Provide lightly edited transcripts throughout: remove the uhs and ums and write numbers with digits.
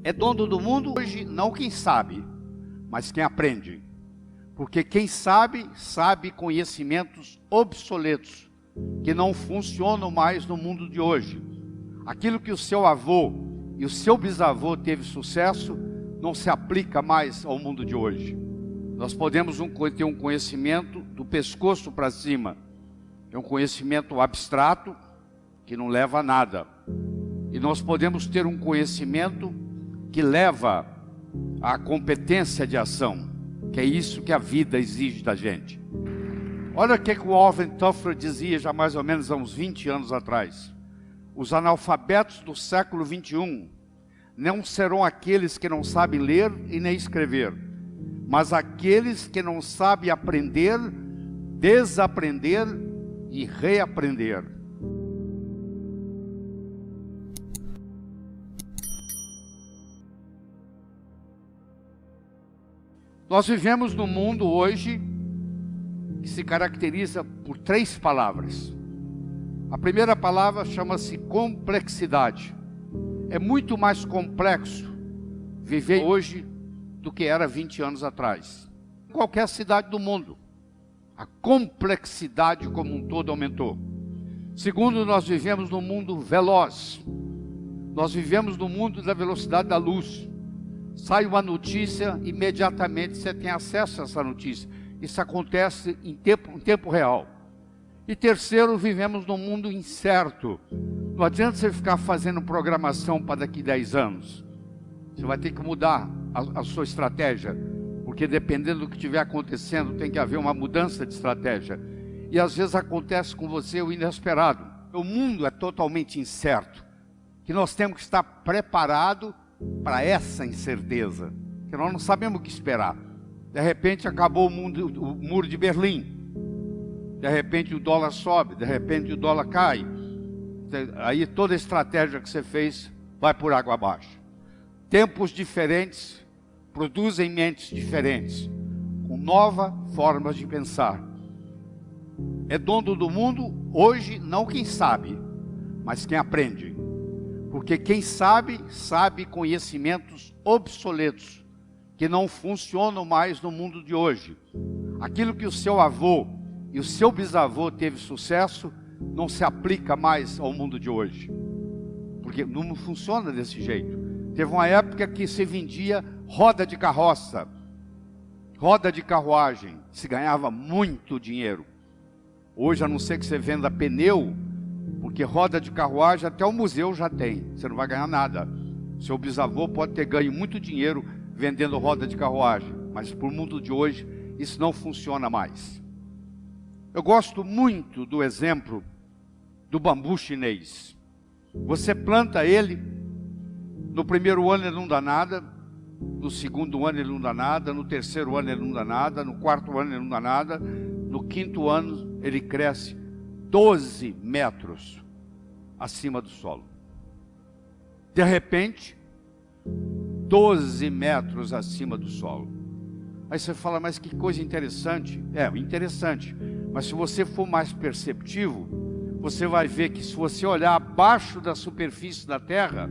É dono do mundo hoje não quem sabe, mas quem aprende. Porque quem sabe, sabe conhecimentos obsoletos, que não funcionam mais no mundo de hoje. Aquilo que o seu avô e o seu bisavô teve sucesso, não se aplica mais ao mundo de hoje. Nós podemos ter um conhecimento do pescoço para cima. É um conhecimento abstrato, que não leva a nada. E nós podemos ter um conhecimento que leva à competência de ação, que é isso que a vida exige da gente. Olha o que o Alvin Toffler dizia já mais ou menos há uns 20 anos atrás. Os analfabetos do século 21 não serão aqueles que não sabem ler e nem escrever, mas aqueles que não sabem aprender, desaprender e reaprender. Nós vivemos num mundo hoje que se caracteriza por 3 palavras. A primeira palavra chama-se complexidade. É muito mais complexo viver hoje do que era 20 anos atrás. Em qualquer cidade do mundo, a complexidade como um todo aumentou. Segundo, nós vivemos num mundo veloz. Nós vivemos no mundo da velocidade da luz. Sai uma notícia, imediatamente você tem acesso a essa notícia. Isso acontece em tempo real. E terceiro, vivemos num mundo incerto. Não adianta você ficar fazendo programação para daqui 10 anos. Você vai ter que mudar a sua estratégia, porque dependendo do que estiver acontecendo, tem que haver uma mudança de estratégia. E às vezes acontece com você o inesperado. O mundo é totalmente incerto, que nós temos que estar preparados para essa incerteza, que nós não sabemos o que esperar. De repente acabou o muro de Berlim. De repente o dólar sobe, de repente o dólar cai. Aí toda a estratégia que você fez vai por água abaixo. Tempos diferentes produzem mentes diferentes, com novas formas de pensar. É dono do mundo hoje não quem sabe, mas quem aprende. Porque quem sabe, sabe conhecimentos obsoletos, que não funcionam mais no mundo de hoje. Aquilo que o seu avô e o seu bisavô teve sucesso, não se aplica mais ao mundo de hoje. Porque não funciona desse jeito. Teve uma época que se vendia roda de carroça, roda de carruagem, se ganhava muito dinheiro. Hoje, a não ser que você venda pneu, porque roda de carruagem até o museu já tem, você não vai ganhar nada. Seu bisavô pode ter ganho muito dinheiro vendendo roda de carruagem, mas para o mundo de hoje, isso não funciona mais. Eu gosto muito do exemplo do bambu chinês. Você planta ele, no primeiro ano ele não dá nada, no segundo ano ele não dá nada, no terceiro ano ele não dá nada, no quarto ano ele não dá nada, no quinto ano ele cresce 12 metros acima do solo. De repente, 12 metros acima do solo. Aí você fala, mas que coisa interessante. É, interessante. Mas se você for mais perceptivo, você vai ver que se você olhar abaixo da superfície da terra,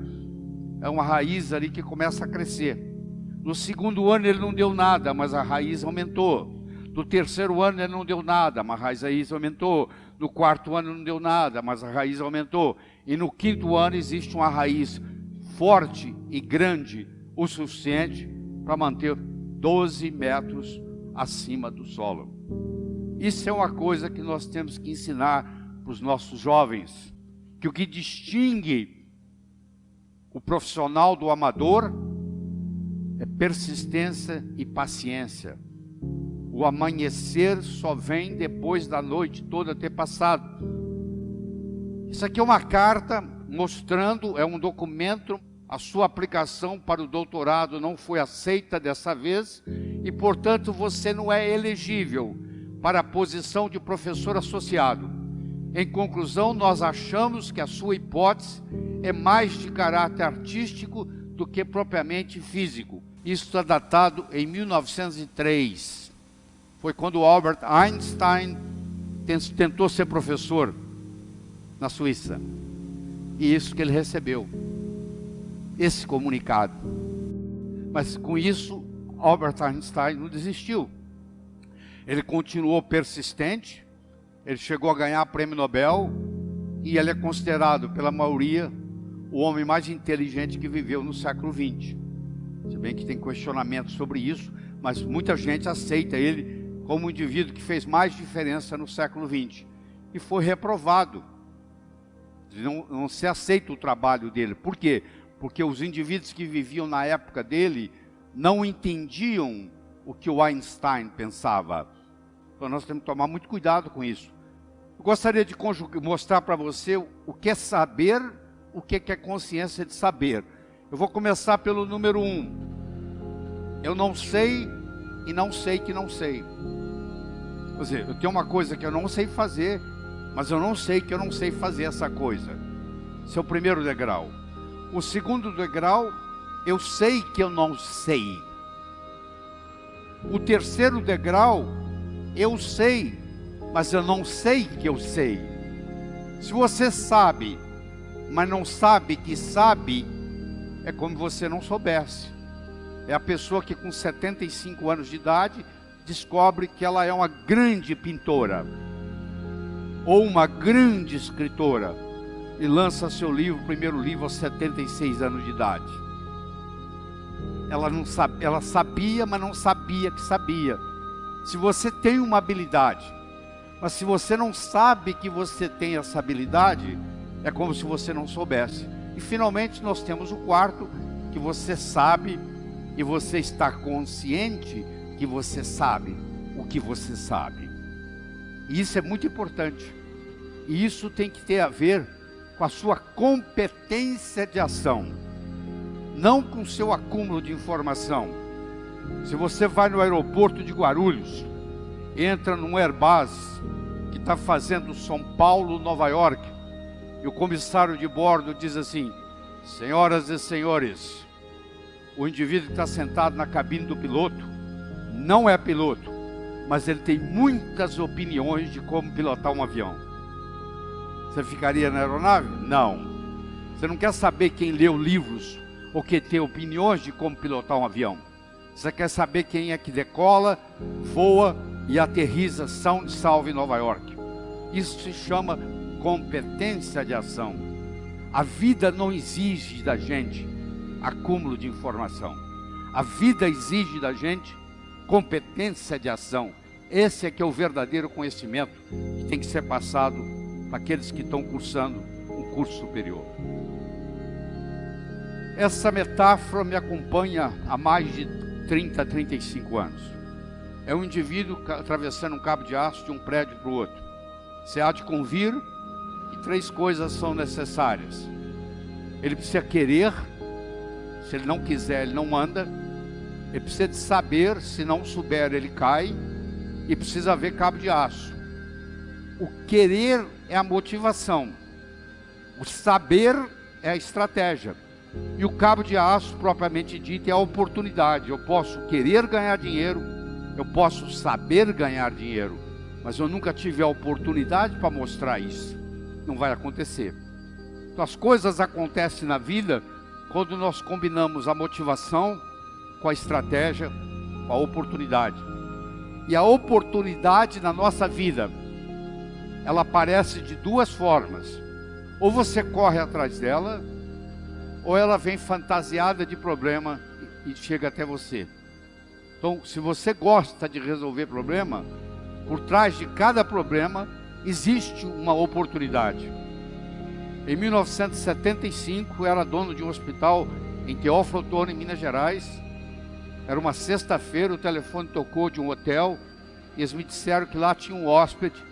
é uma raiz ali que começa a crescer. No segundo ano ele não deu nada, mas a raiz aumentou. No terceiro ano ele não deu nada, mas a raiz aumentou. No quarto ano não deu nada, mas a raiz aumentou. E no quinto ano existe uma raiz forte e grande o suficiente para manter 12 metros acima do solo. Isso é uma coisa que nós temos que ensinar para os nossos jovens, que o que distingue o profissional do amador é persistência e paciência. O amanhecer só vem depois da noite toda ter passado. Isso aqui é uma carta mostrando, é um documento, a sua aplicação para o doutorado não foi aceita dessa vez e, portanto, você não é elegível para a posição de professor associado. Em conclusão, nós achamos que a sua hipótese é mais de caráter artístico do que propriamente físico. Isso está datado em 1903. Foi quando Albert Einstein tentou ser professor na Suíça. E isso que ele recebeu. esse comunicado. Mas com isso, Albert Einstein não desistiu. Ele continuou persistente, ele chegou a ganhar prêmio Nobel, e ele é considerado pela maioria o homem mais inteligente que viveu no século XX. Se bem que tem questionamentos sobre isso, mas muita gente aceita ele como um indivíduo que fez mais diferença no século XX. E foi reprovado. Não se aceita o trabalho dele. Por quê? Porque os indivíduos que viviam na época dele não entendiam o que o Einstein pensava. Então nós temos que tomar muito cuidado com isso. Eu gostaria de mostrar para você o que é saber, o que é consciência de saber. Eu vou começar pelo número 1. Eu não sei e não sei que não sei. Quer dizer, eu tenho uma coisa que eu não sei fazer, mas eu não sei que eu não sei fazer essa coisa. Esse é o primeiro degrau. O segundo degrau, eu sei que eu não sei. O terceiro degrau, eu sei, mas eu não sei que eu sei. Se você sabe, mas não sabe que sabe, é como se você não soubesse. É a pessoa que com 75 anos de idade descobre que ela é uma grande pintora ou uma grande escritora e lança seu livro, primeiro livro, aos 76 anos de idade. Ela não sabe, ela sabia, mas não sabia que sabia. Se você tem uma habilidade, mas se você não sabe que você tem essa habilidade, é como se você não soubesse. E finalmente nós temos o quarto, que você sabe e você está consciente que você sabe o que você sabe. E isso é muito importante. E isso tem que ter a ver com a sua competência de ação, não com o seu acúmulo de informação. Se você vai no aeroporto de Guarulhos, entra num Airbus que está fazendo São Paulo, Nova York, e o comissário de bordo diz assim: senhoras e senhores, o indivíduo que está sentado na cabine do piloto não é piloto, mas ele tem muitas opiniões de como pilotar um avião. Você ficaria na aeronave? Não. Você não quer saber quem leu livros ou quem tem opiniões de como pilotar um avião. Você quer saber quem é que decola, voa e aterriza são e salvo em Nova York. Isso se chama competência de ação. A vida não exige da gente acúmulo de informação. A vida exige da gente competência de ação. Esse é que é o verdadeiro conhecimento que tem que ser passado para aqueles que estão cursando um curso superior. Essa metáfora me acompanha há mais de 30, 35 anos. É um indivíduo atravessando um cabo de aço de um prédio para o outro. Você há de convir que 3 coisas são necessárias. Ele precisa querer, se ele não quiser, ele não anda. Ele precisa de saber, se não souber, ele cai. E precisa haver cabo de aço. O querer é a motivação. O saber é a estratégia. E o cabo de aço, propriamente dito, é a oportunidade. Eu posso querer ganhar dinheiro, eu posso saber ganhar dinheiro, mas eu nunca tive a oportunidade para mostrar isso. Não vai acontecer. Então as coisas acontecem na vida quando nós combinamos a motivação com a estratégia, com a oportunidade. E a oportunidade na nossa vida, ela aparece de 2 formas. Ou você corre atrás dela, ou ela vem fantasiada de problema e chega até você. Então, se você gosta de resolver problema, por trás de cada problema existe uma oportunidade. Em 1975, eu era dono de um hospital em Teófilo Otoni, em Minas Gerais. Era uma sexta-feira, o telefone tocou de um hotel e eles me disseram que lá tinha um hóspede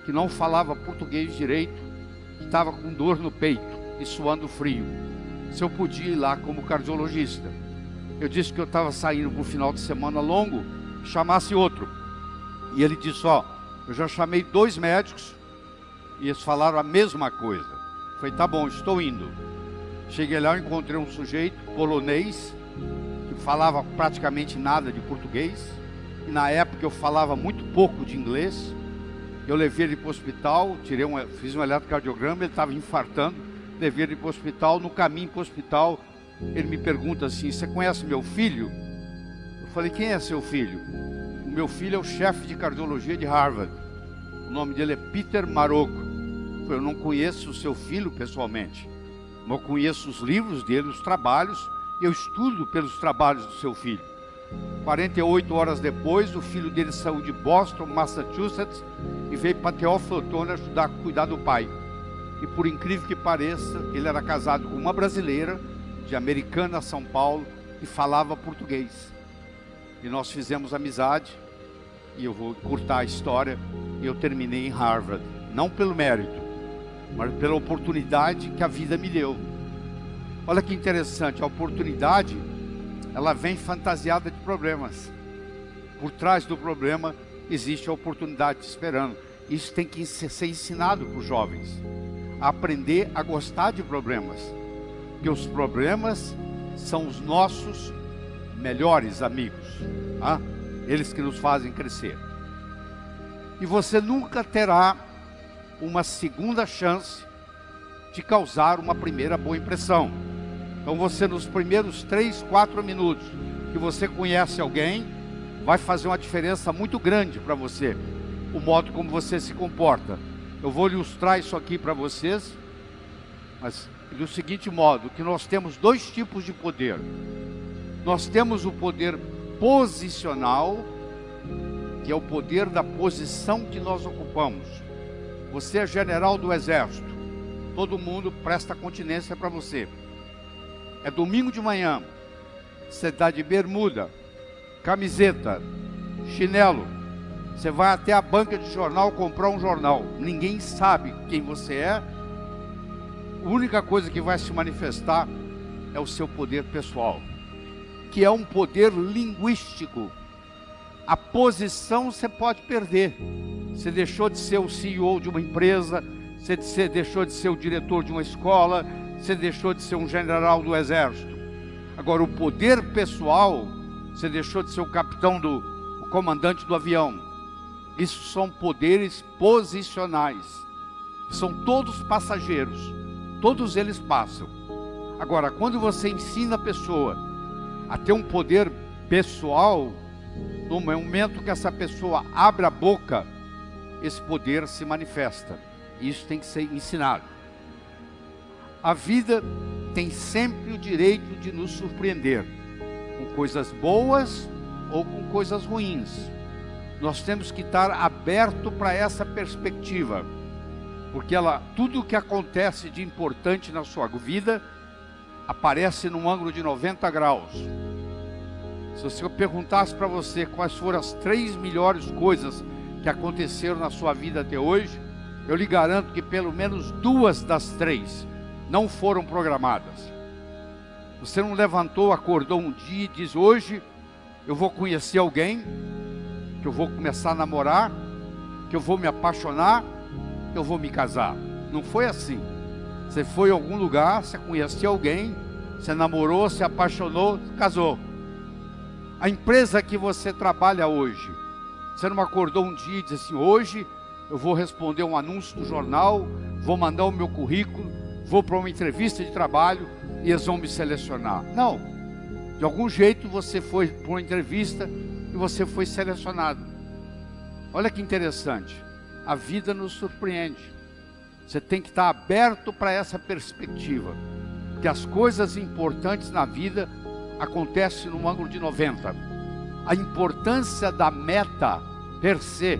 que não falava português direito, que estava com dor no peito e suando frio. Se eu podia ir lá como cardiologista. Eu disse que eu estava saindo para um final de semana longo, chamasse outro. E ele disse: ó, eu já chamei 2 médicos e eles falaram a mesma coisa. Eu falei: tá bom, estou indo. Cheguei lá, eu encontrei um sujeito polonês que falava praticamente nada de português. E na época eu falava muito pouco de inglês. Eu levei ele para o hospital, fiz um eletrocardiograma, ele estava infartando. Levei ele para o hospital. No caminho para o hospital, ele me pergunta assim: você conhece meu filho? Eu falei: quem é seu filho? O meu filho é o chefe de cardiologia de Harvard. O nome dele é Peter Marocco. Eu falei: eu não conheço o seu filho pessoalmente, mas eu conheço os livros dele, os trabalhos, e eu estudo pelos trabalhos do seu filho. 48 horas depois, o filho dele saiu de Boston, Massachusetts, e veio para Teófilo Otoni ajudar a cuidar do pai. E por incrível que pareça, ele era casado com uma brasileira, de Americana, São Paulo, e falava português. E nós fizemos amizade, e eu vou encurtar a história, e eu terminei em Harvard. Não pelo mérito, mas pela oportunidade que a vida me deu. Olha que interessante, a oportunidade, ela vem fantasiada de problemas. Por trás do problema existe a oportunidade esperando. Isso tem que ser ensinado para os jovens, a aprender a gostar de problemas, porque os problemas são os nossos melhores amigos, tá? Eles que nos fazem crescer. E você nunca terá uma segunda chance de causar uma primeira boa impressão. Então você, nos primeiros 3, 4 minutos que você conhece alguém, vai fazer uma diferença muito grande para você, o modo como você se comporta. Eu vou ilustrar isso aqui para vocês, mas do seguinte modo, que nós temos 2 tipos de poder. Nós temos o poder posicional, que é o poder da posição que nós ocupamos. Você é general do exército, todo mundo presta continência para você. É domingo de manhã, você está de bermuda, camiseta, chinelo, você vai até a banca de jornal comprar um jornal, ninguém sabe quem você é, a única coisa que vai se manifestar é o seu poder pessoal, que é um poder linguístico. A posição você pode perder, você deixou de ser o CEO de uma empresa, você deixou de ser o diretor de uma escola, você deixou de ser um general do exército. Agora, o poder pessoal, você deixou de ser o capitão o comandante do avião. Isso são poderes posicionais. São todos passageiros. Todos eles passam. Agora, quando você ensina a pessoa a ter um poder pessoal, no momento que essa pessoa abre a boca, esse poder se manifesta. Isso tem que ser ensinado. A vida tem sempre o direito de nos surpreender, com coisas boas ou com coisas ruins. Nós temos que estar aberto para essa perspectiva, porque tudo que acontece de importante na sua vida aparece num ângulo de 90 graus. Se eu perguntasse para você quais foram as 3 melhores coisas que aconteceram na sua vida até hoje, eu lhe garanto que pelo menos 2 das 3 não foram programadas. Você não levantou, acordou um dia e diz: hoje eu vou conhecer alguém, que eu vou começar a namorar, que eu vou me apaixonar, que eu vou me casar. Não foi assim. Você foi em algum lugar, você conheceu alguém, você namorou, se apaixonou, casou. A empresa que você trabalha hoje, você não acordou um dia e disse assim: hoje eu vou responder um anúncio do jornal, vou mandar o meu currículo, vou para uma entrevista de trabalho e eles vão me selecionar. Não. De algum jeito você foi para uma entrevista e você foi selecionado. Olha que interessante. A vida nos surpreende. Você tem que estar aberto para essa perspectiva. Porque as coisas importantes na vida acontecem num ângulo de 90. A importância da meta per se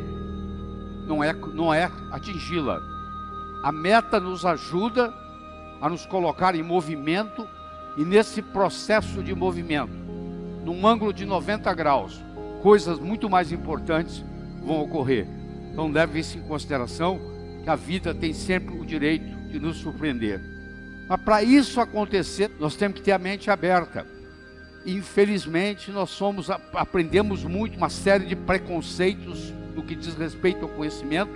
não é atingi-la. A meta nos ajuda a nos colocar em movimento, e nesse processo de movimento, num ângulo de 90 graus, coisas muito mais importantes vão ocorrer. Então leve isso em consideração, que a vida tem sempre o direito de nos surpreender. Mas para isso acontecer, nós temos que ter a mente aberta. Infelizmente, nós aprendemos muito, uma série de preconceitos no que diz respeito ao conhecimento,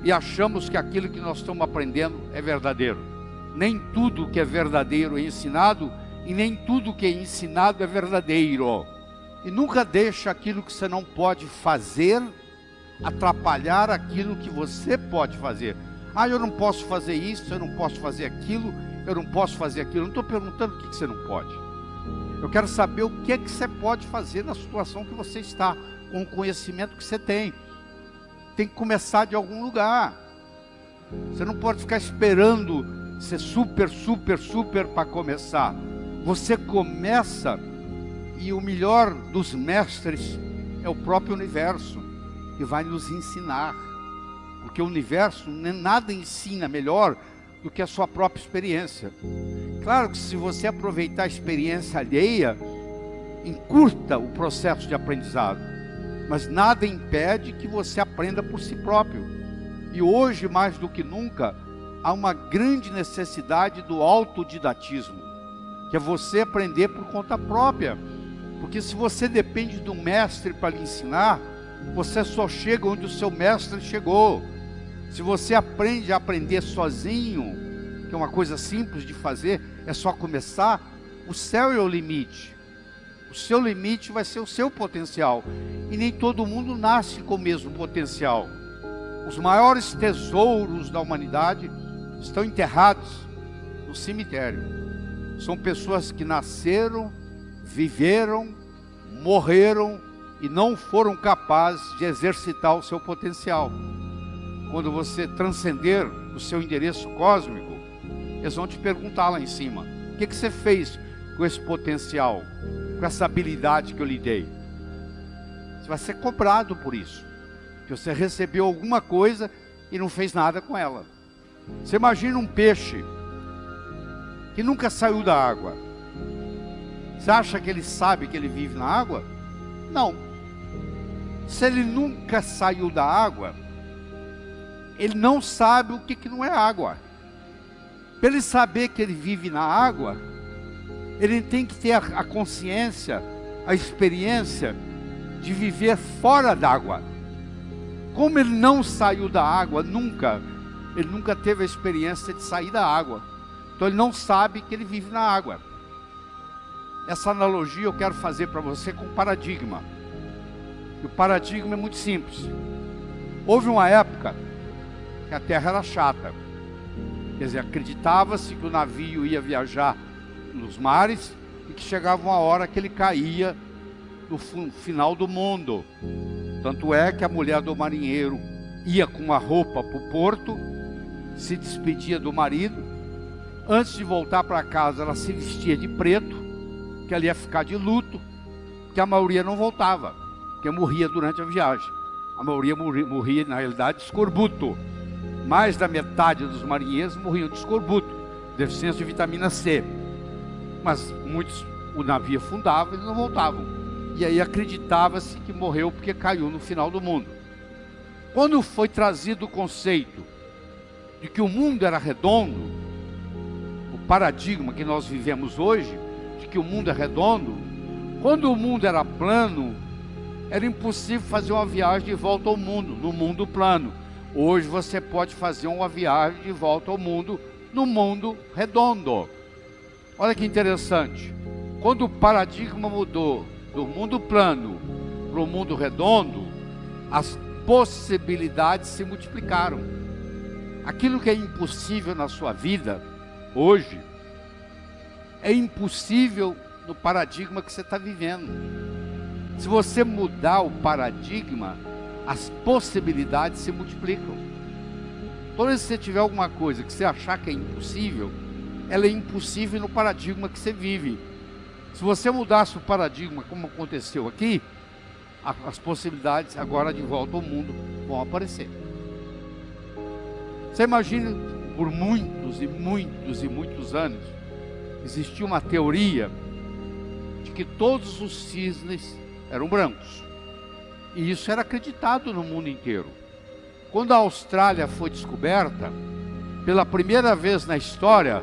e achamos que aquilo que nós estamos aprendendo é verdadeiro. Nem tudo que é verdadeiro é ensinado, e nem tudo que é ensinado é verdadeiro. E nunca deixa aquilo que você não pode fazer atrapalhar aquilo que você pode fazer. Ah, eu não posso fazer isso, eu não posso fazer aquilo, eu não posso fazer aquilo. Eu não estou perguntando o que você não pode. Eu quero saber o que é que você pode fazer na situação que você está, com o conhecimento que você tem. Tem que começar de algum lugar. Você não pode ficar esperando ser super para começar. Você começa, e o melhor dos mestres é o próprio universo, que vai nos ensinar. Porque o universo nada ensina melhor do que a sua própria experiência. Claro que se você aproveitar a experiência alheia, encurta o processo de aprendizado, mas nada impede que você aprenda por si próprio. E hoje, mais do que nunca, há uma grande necessidade do autodidatismo, que é você aprender por conta própria. Porque se você depende do mestre para lhe ensinar, você só chega onde o seu mestre chegou. Se você aprende a aprender sozinho, que é uma coisa simples de fazer, é só começar, o céu é o limite. O seu limite vai ser o seu potencial. E nem todo mundo nasce com o mesmo potencial. Os maiores tesouros da humanidade estão enterrados no cemitério. São pessoas que nasceram, viveram, morreram e não foram capazes de exercitar o seu potencial. Quando você transcender o seu endereço cósmico, eles vão te perguntar lá em cima: o que você fez com esse potencial, com essa habilidade que eu lhe dei? Você vai ser cobrado por isso, que você recebeu alguma coisa e não fez nada com ela. Você imagina um peixe que nunca saiu da água. Você acha que ele sabe que ele vive na água? Não. Se ele nunca saiu da água, ele não sabe o que não é água. Para ele saber que ele vive na água, ele tem que ter a consciência, a experiência de viver fora d'água. Como ele não saiu da água nunca, ele nunca teve a experiência de sair da água. Então ele não sabe que ele vive na água. Essa analogia eu quero fazer para você com paradigma. E o paradigma é muito simples. Houve uma época que a terra era chata. Quer dizer, acreditava-se que o navio ia viajar nos mares e que chegava uma hora que ele caía no final do mundo. Tanto é que a mulher do marinheiro ia com uma roupa para o porto, se despedia do marido. Antes de voltar para casa, ela se vestia de preto, que ela ia ficar de luto, que a maioria não voltava, porque morria durante a viagem. A maioria morria, na realidade, de escorbuto. Mais da metade dos marinheiros morriam de escorbuto, deficiência de vitamina C. Mas muitos, o navio afundava e eles não voltavam. E aí acreditava-se que morreu porque caiu no final do mundo. Quando foi trazido o conceito de que o mundo era redondo, o paradigma que nós vivemos hoje, de que o mundo é redondo, quando o mundo era plano, era impossível fazer uma viagem de volta ao mundo, no mundo plano. Hoje você pode fazer uma viagem de volta ao mundo, no mundo redondo. Olha que interessante. Quando o paradigma mudou do mundo plano para o mundo redondo, as possibilidades se multiplicaram. Aquilo que é impossível na sua vida, hoje, é impossível no paradigma que você está vivendo. Se você mudar o paradigma, as possibilidades se multiplicam. Toda vez que você tiver alguma coisa que você achar que é impossível, ela é impossível no paradigma que você vive. Se você mudasse o paradigma, como aconteceu aqui, as possibilidades agora de volta ao mundo vão aparecer. Você imagina, por muitos e muitos e muitos anos, existia uma teoria de que todos os cisnes eram brancos. E isso era acreditado no mundo inteiro. Quando a Austrália foi descoberta, pela primeira vez na história,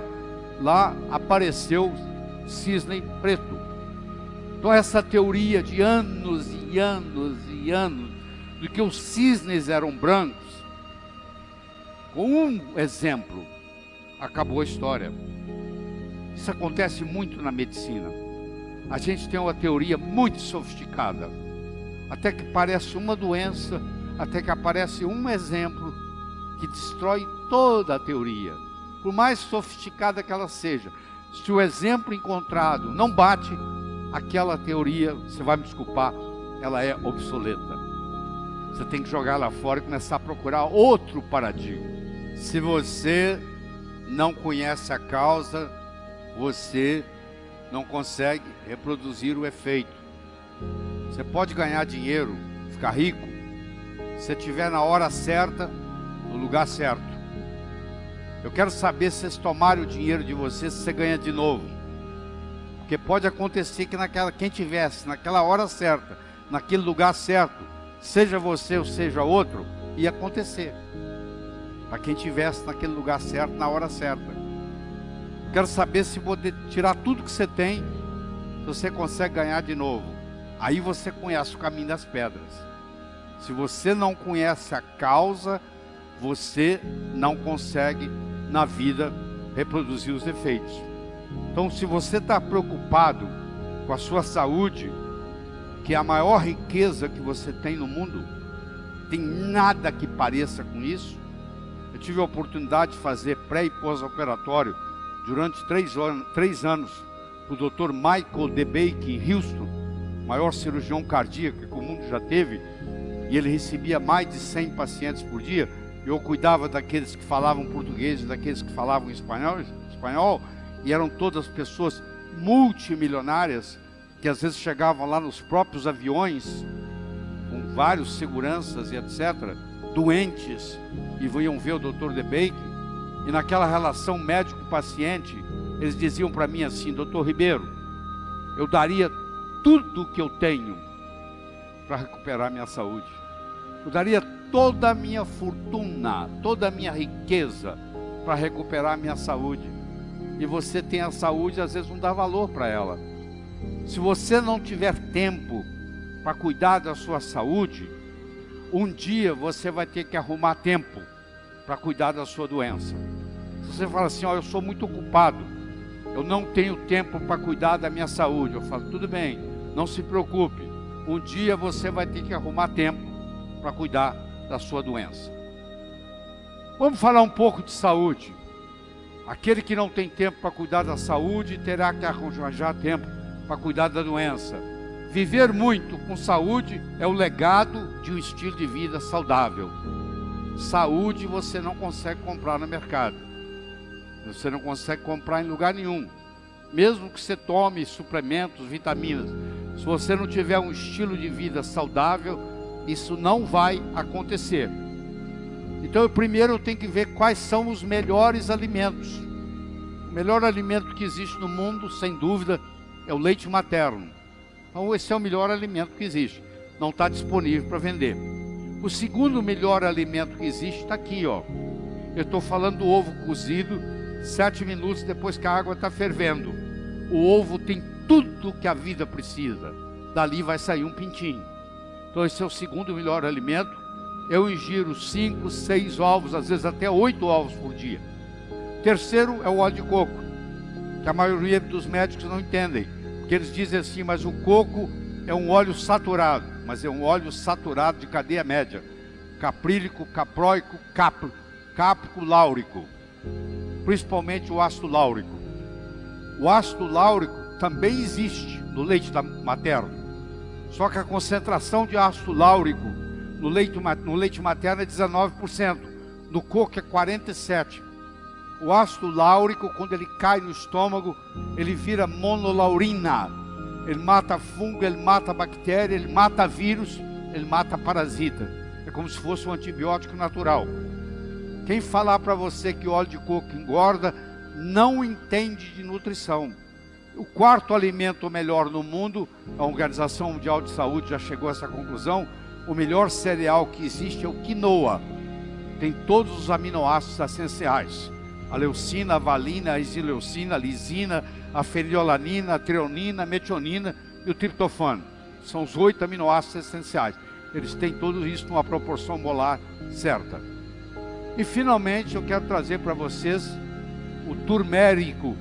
lá apareceu cisne preto. Então essa teoria de anos e anos e anos, de que os cisnes eram brancos, com um exemplo, acabou a história. Isso acontece muito na medicina. A gente tem uma teoria muito sofisticada, até que parece uma doença, até que aparece um exemplo que destrói toda a teoria. por mais sofisticada que ela seja, se o exemplo encontrado não bate, aquela teoria, você vai me desculpar, ela é obsoleta. Você tem que jogar lá fora e começar a procurar outro paradigma. Se você não conhece a causa, você não consegue reproduzir o efeito. Você pode ganhar dinheiro, ficar rico, se estiver na hora certa, no lugar certo. Eu quero saber se vocês tomarem o dinheiro de vocês, se você ganha de novo. Porque pode acontecer que quem tivesse naquela hora certa, naquele lugar certo, seja você ou seja outro, ia acontecer. Para quem tivesse naquele lugar certo, na hora certa. Quero saber se poder tirar tudo que você tem, se você consegue ganhar de novo. Aí você conhece o caminho das pedras. Se você não conhece a causa, você não consegue na vida reproduzir os efeitos. Então, se você está preocupado com a sua saúde, que é a maior riqueza que você tem no mundo, tem nada que pareça com isso. Eu tive a oportunidade de fazer pré e pós-operatório durante 3 anos para o Dr. Michael DeBake em Houston, maior cirurgião cardíaco que o mundo já teve, e ele recebia mais de 100 pacientes por dia. Eu cuidava daqueles que falavam português e daqueles que falavam espanhol, e eram todas pessoas multimilionárias, que às vezes chegavam lá nos próprios aviões, com vários seguranças e etc., doentes, e vinham ver o Dr. DeBake, e naquela relação médico-paciente, eles diziam para mim assim: Dr. Ribeiro, eu daria tudo que eu tenho para recuperar minha saúde. Eu daria toda a minha fortuna, toda a minha riqueza para recuperar a minha saúde. E você tem a saúde, às vezes não dá valor para ela. Se você não tiver tempo para cuidar da sua saúde, um dia você vai ter que arrumar tempo para cuidar da sua doença. Se você fala assim: ó, eu sou muito ocupado, eu não tenho tempo para cuidar da minha saúde, eu falo: tudo bem, não se preocupe, um dia você vai ter que arrumar tempo para cuidar da sua doença. Vamos falar um pouco de saúde. Aquele que não tem tempo para cuidar da saúde terá que arranjar tempo para cuidar da doença. Viver muito com saúde é o legado de um estilo de vida saudável. Saúde você não consegue comprar no mercado. Você não consegue comprar em lugar nenhum. Mesmo que você tome suplementos, vitaminas, se você não tiver um estilo de vida saudável, isso não vai acontecer. Então, primeiro eu tenho que ver quais são os melhores alimentos. O melhor alimento que existe no mundo, sem dúvida, é o leite materno. Então, esse é o melhor alimento que existe. Não está disponível para vender. O segundo melhor alimento que existe está aqui, ó. Eu estou falando do ovo cozido, 7 minutos depois que a água está fervendo. O ovo tem tudo que a vida precisa. Dali vai sair um pintinho. Então, esse é o segundo melhor alimento. Eu ingiro 5, 6 ovos, às vezes até 8 ovos por dia. Terceiro é o óleo de coco, que a maioria dos médicos não entendem, porque eles dizem assim: mas o coco é um óleo saturado, mas é um óleo saturado de cadeia média, caprílico, capróico, cáprico, láurico, principalmente o ácido láurico. O ácido láurico também existe no leite materno, só que a concentração de ácido láurico no leite materno é 19%, no coco é 47%. O ácido láurico, quando ele cai no estômago, ele vira monolaurina. Ele mata fungo, ele mata bactéria, ele mata vírus, ele mata parasita. É como se fosse um antibiótico natural. Quem falar para você que o óleo de coco engorda, não entende de nutrição. O quarto alimento melhor no mundo, a Organização Mundial de Saúde já chegou a essa conclusão, o melhor cereal que existe é o quinoa. Tem todos os aminoácidos essenciais: a leucina, a valina, a isileucina, a lisina, a fenilalanina, a treonina, a metionina e o triptofano. São os 8 aminoácidos essenciais. Eles têm tudo isso numa proporção molar certa. E finalmente eu quero trazer para vocês o turmérico,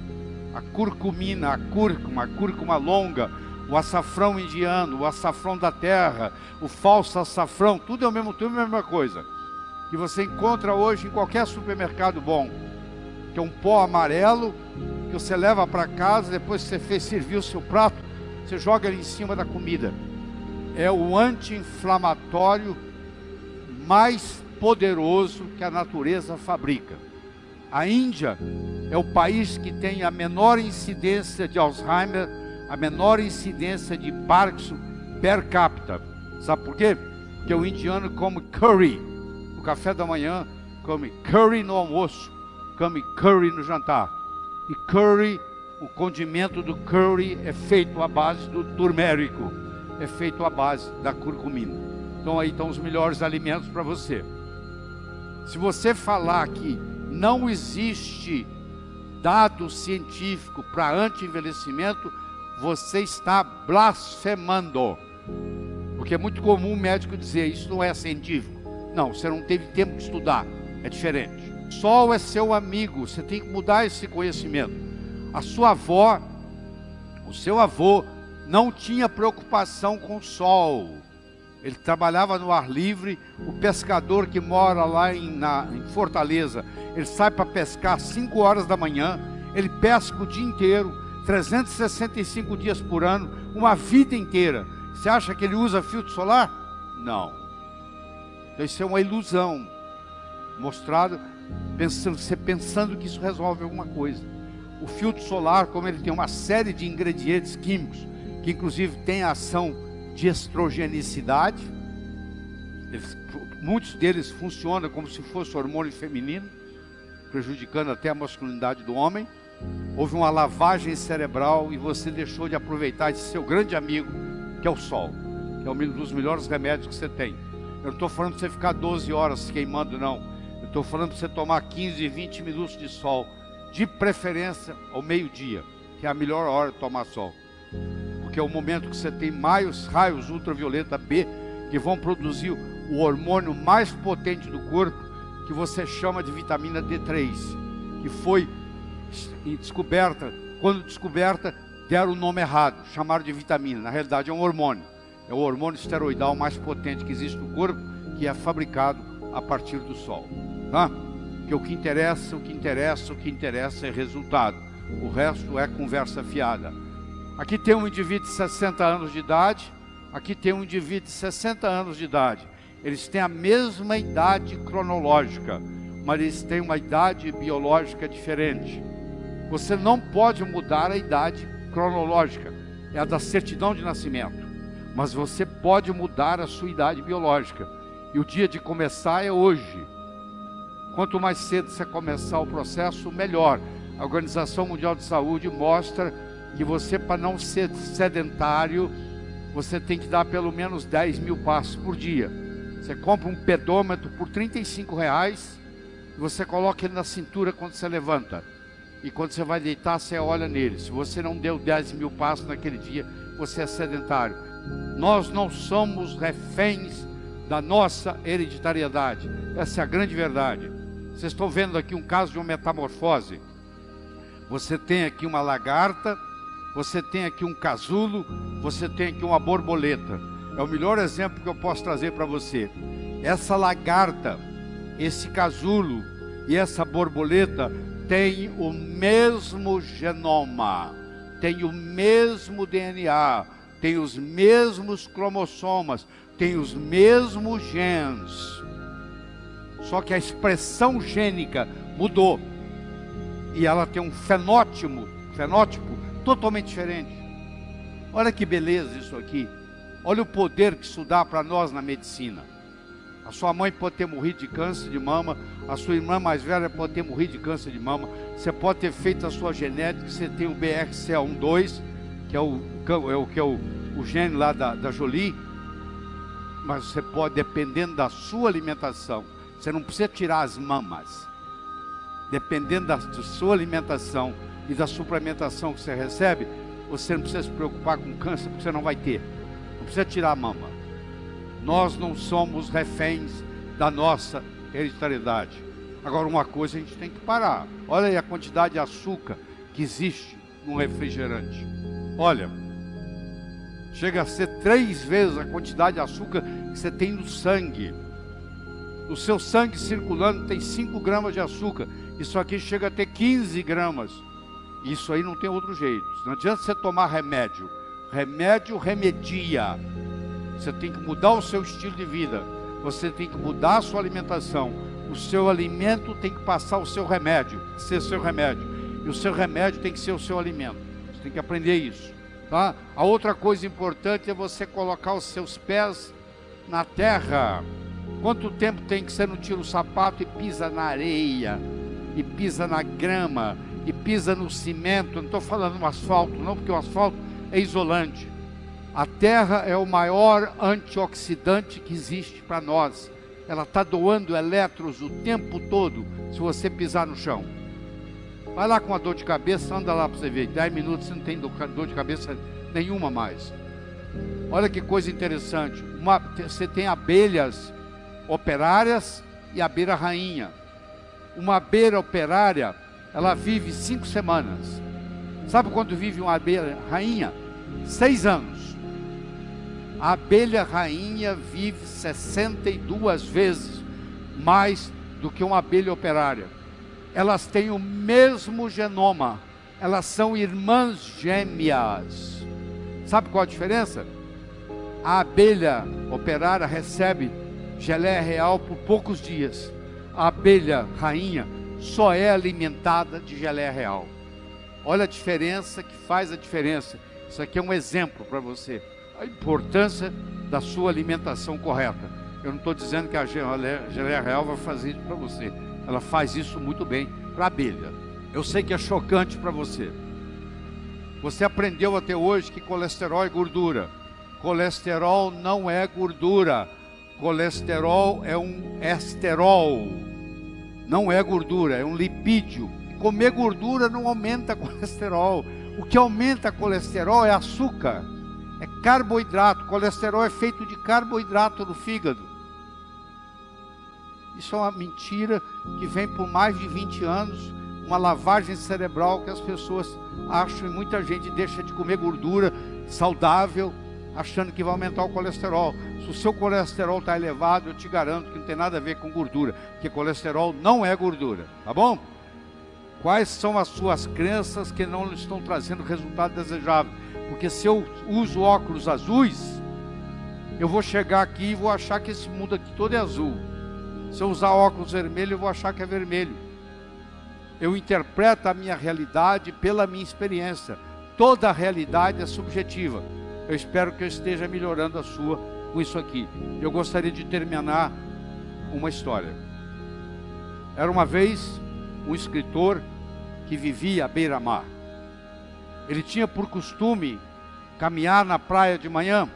a curcumina, a cúrcuma longa, o açafrão indiano, o açafrão da terra, o falso açafrão, tudo é a mesma coisa, que você encontra hoje em qualquer supermercado bom. que é um pó amarelo, que você leva para casa, depois que você fez servir o seu prato, você joga ele em cima da comida. É o anti-inflamatório mais poderoso que a natureza fabrica. A Índia é o país que tem a menor incidência de Alzheimer, a menor incidência de Parkinson per capita. Sabe por quê? Porque o indiano come curry no café da manhã, come curry no almoço, come curry no jantar. E curry, o condimento do curry é feito à base do turmérico, é feito à base da curcumina. Então aí estão os melhores alimentos para você. Se você falar que não existe dado científico para anti-envelhecimento, você está blasfemando. Porque é muito comum o médico dizer, isso não é científico. Não, você não teve tempo de estudar, é diferente. Sol é seu amigo, você tem que mudar esse conhecimento. A sua avó, o seu avô, não tinha preocupação com o sol. Ele trabalhava no ar livre. O pescador que mora lá em Fortaleza, ele sai para pescar às 5 horas da manhã, ele pesca o dia inteiro, 365 dias por ano, uma vida inteira. Você acha que ele usa filtro solar? Não. Então isso é uma ilusão mostrada, você pensando que isso resolve alguma coisa. O filtro solar, como ele tem uma série de ingredientes químicos, que inclusive tem a ação de estrogenicidade, muitos deles funcionam como se fosse hormônio feminino, prejudicando até a masculinidade do homem. Houve uma lavagem cerebral e você deixou de aproveitar esse seu grande amigo, que é o sol, que é um dos melhores remédios que você tem. Eu não estou falando para você ficar 12 horas queimando, não. Eu estou falando para você tomar 15, 20 minutos de sol, de preferência ao meio-dia, que é a melhor hora de tomar sol. Porque é o momento que você tem mais raios ultravioleta B, que vão produzir o hormônio mais potente do corpo, que você chama de vitamina D3, que foi descoberta, quando descoberta, deram o nome errado, chamaram de vitamina. Na realidade é um hormônio, é o hormônio esteroidal mais potente que existe no corpo, que é fabricado a partir do sol, tá? Porque o que interessa é resultado, o resto é conversa fiada. Aqui tem um indivíduo de 60 anos de idade, aqui tem um indivíduo de 60 anos de idade. Eles têm a mesma idade cronológica, mas eles têm uma idade biológica diferente. Você não pode mudar a idade cronológica, é a da certidão de nascimento, mas você pode mudar a sua idade biológica. E o dia de começar é hoje. Quanto mais cedo você começar o processo, melhor. A Organização Mundial de Saúde mostra que você, para não ser sedentário, você tem que dar pelo menos 10 mil passos por dia. Você compra um pedômetro por R$35 e você coloca ele na cintura quando você levanta. E quando você vai deitar, você olha nele. Se você não deu 10 mil passos naquele dia, você é sedentário. Nós não somos reféns da nossa hereditariedade. Essa é a grande verdade. Vocês estão vendo aqui um caso de uma metamorfose. Você tem aqui uma lagarta, você tem aqui um casulo, você tem aqui uma borboleta. É o melhor exemplo que eu posso trazer para você. Essa lagarta, esse casulo e essa borboleta têm o mesmo genoma, têm o mesmo DNA, têm os mesmos cromossomas, têm os mesmos genes. Só que a expressão gênica mudou. E ela tem um fenótipo totalmente diferente. Olha que beleza isso aqui. Olha o poder que isso dá para nós na medicina. A sua mãe pode ter morrido de câncer de mama, a sua irmã mais velha pode ter morrido de câncer de mama, você pode ter feito a sua genética, você tem o BRCA12, que é o gene lá da Jolie, mas você pode, dependendo da sua alimentação, você não precisa tirar as mamas, dependendo da sua alimentação e da suplementação que você recebe, você não precisa se preocupar com câncer, porque você não vai ter, não precisa tirar a mama. Nós não somos reféns da nossa hereditariedade. Agora, uma coisa a gente tem que parar. Olha aí a quantidade de açúcar que existe num refrigerante. Olha, chega a ser 3 vezes a quantidade de açúcar que você tem no sangue. No seu sangue circulando tem 5 gramas de açúcar. Isso aqui chega a ter 15 gramas. Isso aí não tem outro jeito. Não adianta você tomar remédio. Remédio remedia. Você tem que mudar o seu estilo de vida. Você tem que mudar a sua alimentação. O seu alimento tem que passar o seu remédio, ser seu remédio. E o seu remédio tem que ser o seu alimento. Você tem que aprender isso, tá? A outra coisa importante é você colocar os seus pés na terra. Quanto tempo tem que você não tira o sapato e pisa na areia, e pisa na grama, e pisa no cimento? Não estou falando no asfalto não, porque o asfalto é isolante. A terra é o maior antioxidante que existe para nós. Ela está doando elétrons o tempo todo, se você pisar no chão. Vai lá com uma dor de cabeça, anda lá para você ver. 10 minutos você não tem dor de cabeça nenhuma mais. Olha que coisa interessante. Você tem abelhas operárias e abelha rainha. Uma abelha operária, ela vive 5 semanas. Sabe quando vive uma abelha rainha? 6 anos. A abelha rainha vive 62 vezes mais do que uma abelha operária. Elas têm o mesmo genoma. Elas são irmãs gêmeas. Sabe qual a diferença? A abelha operária recebe geleia real por poucos dias. A abelha rainha só é alimentada de geleia real. Olha a diferença que faz a diferença. Isso aqui é um exemplo para você. A importância da sua alimentação correta. Eu não estou dizendo que a geleia real vai fazer isso para você. Ela faz isso muito bem para a abelha. Eu sei que é chocante para você. Você aprendeu até hoje que colesterol é gordura. Colesterol não é gordura. Colesterol é um esterol. Não é gordura, é um lipídio. Comer gordura não aumenta colesterol. O que aumenta colesterol é açúcar. É carboidrato. Colesterol é feito de carboidrato no fígado. Isso é uma mentira que vem por mais de 20 anos. Uma lavagem cerebral que as pessoas acham, e muita gente deixa de comer gordura saudável, achando que vai aumentar o colesterol. Se o seu colesterol está elevado, eu te garanto que não tem nada a ver com gordura, porque colesterol não é gordura, tá bom? Quais são as suas crenças que não estão trazendo resultado desejável? Porque se eu uso óculos azuis, eu vou chegar aqui e vou achar que esse mundo aqui todo é azul. Se eu usar óculos vermelhos, eu vou achar que é vermelho. Eu interpreto a minha realidade pela minha experiência. Toda a realidade é subjetiva. Eu espero que eu esteja melhorando a sua com isso aqui. Eu gostaria de terminar uma história. Era uma vez um escritor que vivia à beira-mar. Ele tinha por costume caminhar na praia de manhã,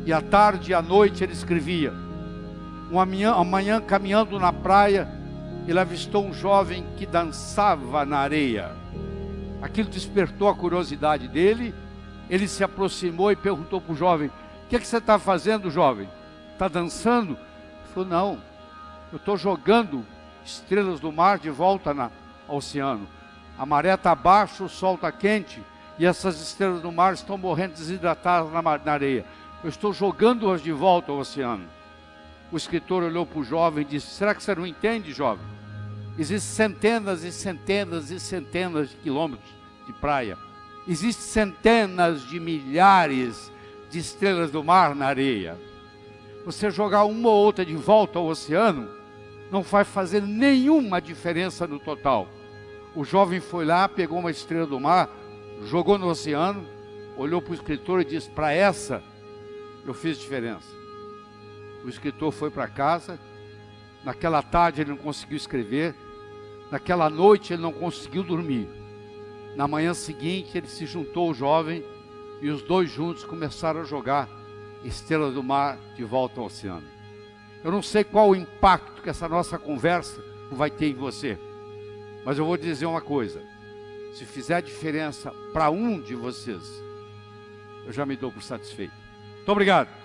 e à tarde e à noite ele escrevia. Uma manhã caminhando na praia, ele avistou um jovem que dançava na areia. Aquilo despertou a curiosidade dele. Ele se aproximou e perguntou para o jovem: o que é que você está fazendo, jovem? Está dançando? Ele falou: não, eu estou jogando estrelas do mar de volta ao oceano. A maré está baixa, o sol está quente, e essas estrelas do mar estão morrendo desidratadas na areia. Eu estou jogando-as de volta ao oceano. O escritor olhou para o jovem e disse: será que você não entende, jovem? Existem centenas e centenas e centenas de quilômetros de praia. Existem centenas de milhares de estrelas do mar na areia. Você jogar uma ou outra de volta ao oceano não vai fazer nenhuma diferença no total. O jovem foi lá, pegou uma estrela do mar, jogou no oceano, olhou para o escritor e disse: para essa eu fiz diferença. O escritor foi para casa. Naquela tarde ele não conseguiu escrever. Naquela noite ele não conseguiu dormir. Na manhã seguinte ele se juntou ao jovem, e os dois juntos começaram a jogar estrelas do mar de volta ao oceano. Eu não sei qual o impacto que essa nossa conversa vai ter em você, mas eu vou dizer uma coisa: se fizer diferença para um de vocês, eu já me dou por satisfeito. Muito obrigado.